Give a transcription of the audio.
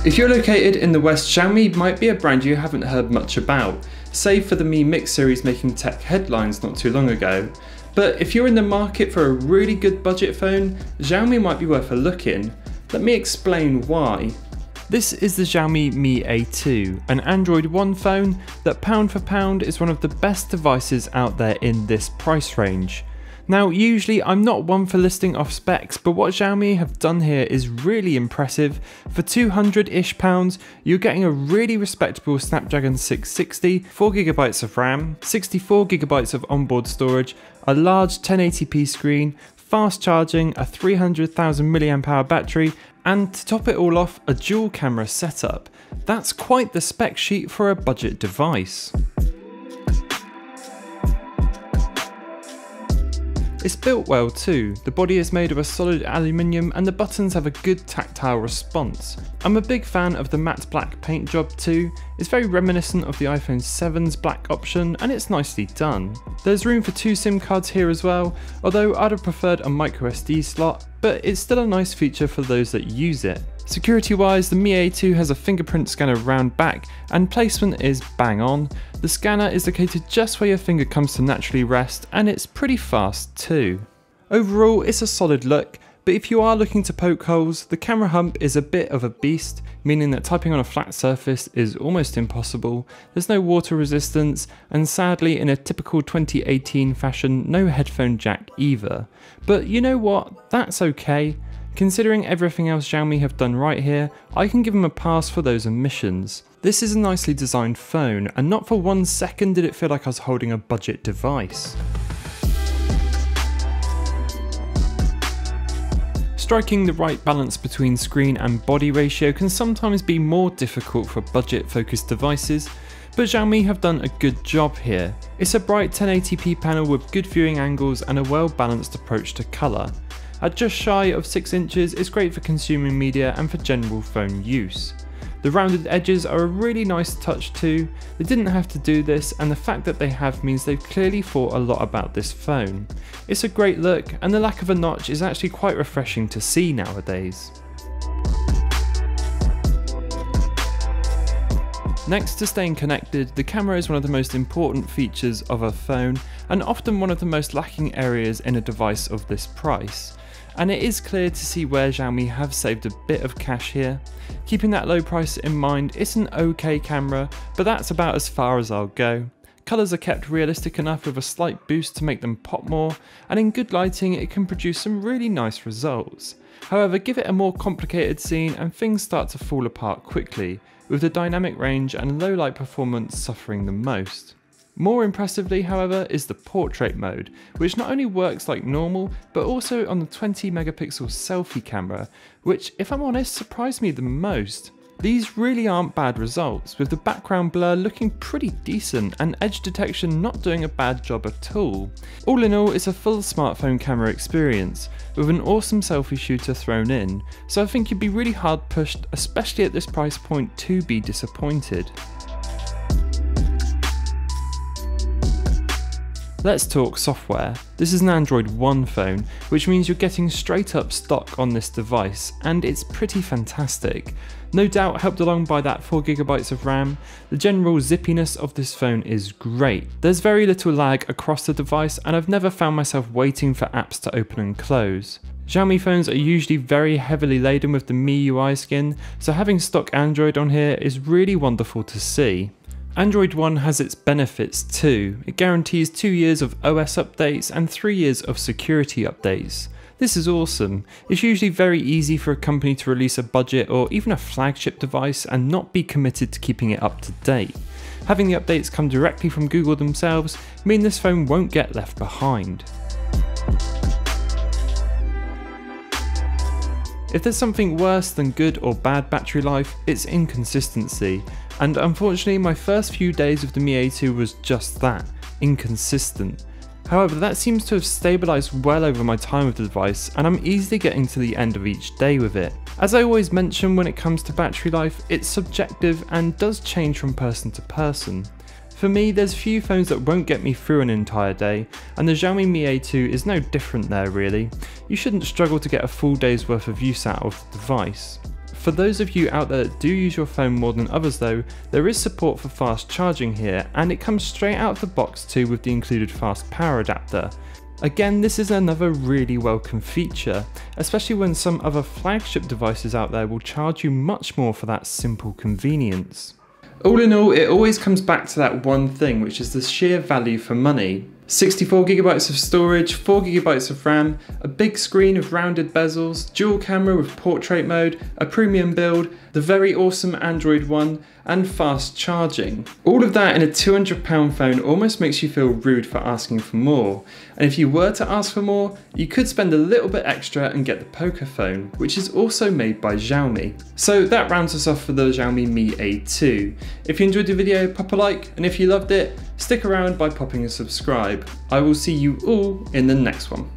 If you're located in the West, Xiaomi might be a brand you haven't heard much about, save for the Mi Mix series making tech headlines not too long ago. But if you're in the market for a really good budget phone, Xiaomi might be worth a look in. Let me explain why. This is the Xiaomi Mi A2, an Android One phone that pound for pound is one of the best devices out there in this price range. Now usually I'm not one for listing off specs, but what Xiaomi have done here is really impressive. For £200-ish, you're getting a really respectable Snapdragon 660, 4GB of RAM, 64GB of onboard storage, a large 1080p screen, fast charging, a 300,000 mAh battery, and to top it all off, a dual camera setup. That's quite the spec sheet for a budget device. It's built well too. The body is made of a solid aluminium and the buttons have a good tactile response. I'm a big fan of the matte black paint job too. It's very reminiscent of the iPhone 7's black option and it's nicely done. There's room for 2 SIM cards here as well, although I'd have preferred a microSD slot, but it's still a nice feature for those that use it. Security wise, the Mi A2 has a fingerprint scanner round back and placement is bang on. The scanner is located just where your finger comes to naturally rest and it's pretty fast too. Overall, it's a solid look, but if you are looking to poke holes, the camera hump is a bit of a beast, meaning that typing on a flat surface is almost impossible. There's no water resistance, and sadly in a typical 2018 fashion, no headphone jack either. But you know what, that's okay. Considering everything else Xiaomi have done right here, I can give them a pass for those omissions. This is a nicely designed phone, and not for 1 second did it feel like I was holding a budget device. Striking the right balance between screen and body ratio can sometimes be more difficult for budget-focused devices, but Xiaomi have done a good job here. It's a bright 1080p panel with good viewing angles and a well-balanced approach to colour. At just shy of 6 inches, it's great for consuming media and for general phone use. The rounded edges are a really nice touch too. They didn't have to do this, and the fact that they have means they've clearly thought a lot about this phone. It's a great look, and the lack of a notch is actually quite refreshing to see nowadays. Next to staying connected, the camera is one of the most important features of a phone, and often one of the most lacking areas in a device of this price. And it is clear to see where Xiaomi have saved a bit of cash here. Keeping that low price in mind, it's an okay camera, but that's about as far as I'll go. Colours are kept realistic enough with a slight boost to make them pop more, and in good lighting it can produce some really nice results. However, give it a more complicated scene and things start to fall apart quickly, with the dynamic range and low light performance suffering the most. More impressively, however, is the portrait mode, which not only works like normal, but also on the 20 megapixel selfie camera, which, if I'm honest, surprised me the most. These really aren't bad results, with the background blur looking pretty decent and edge detection not doing a bad job at all. All in all, it's a full smartphone camera experience, with an awesome selfie shooter thrown in, so I think you'd be really hard pushed, especially at this price point, to be disappointed. Let's talk software. This is an Android One phone, which means you're getting straight up stock on this device, and it's pretty fantastic. No doubt helped along by that 4GB of RAM, the general zippiness of this phone is great. There's very little lag across the device, and I've never found myself waiting for apps to open and close. Xiaomi phones are usually very heavily laden with the Mi UI skin, so having stock Android on here is really wonderful to see. Android One has its benefits too. It guarantees 2 years of OS updates and 3 years of security updates. This is awesome. It's usually very easy for a company to release a budget or even a flagship device and not be committed to keeping it up to date. Having the updates come directly from Google themselves mean this phone won't get left behind. If there's something worse than good or bad battery life, it's inconsistency. And unfortunately my first few days of the Mi A2 was just that, inconsistent. However, that seems to have stabilised well over my time with the device, and I'm easily getting to the end of each day with it. As I always mention when it comes to battery life, it's subjective and does change from person to person. For me, there's few phones that won't get me through an entire day, and the Xiaomi Mi A2 is no different there really. You shouldn't struggle to get a full day's worth of use out of the device. For those of you out there that do use your phone more than others though, there is support for fast charging here, and it comes straight out of the box too with the included fast power adapter. Again, this is another really welcome feature, especially when some other flagship devices out there will charge you much more for that simple convenience. All in all, it always comes back to that one thing, which is the sheer value for money. 64GB of storage, 4GB of RAM, a big screen of rounded bezels, dual camera with portrait mode, a premium build, the very awesome Android One, and fast charging. All of that in a £200 phone almost makes you feel rude for asking for more. And if you were to ask for more, you could spend a little bit extra and get the Poco phone, which is also made by Xiaomi. So that rounds us off for the Xiaomi Mi A2. If you enjoyed the video, pop a like, and if you loved it, stick around by popping a subscribe. I will see you all in the next one.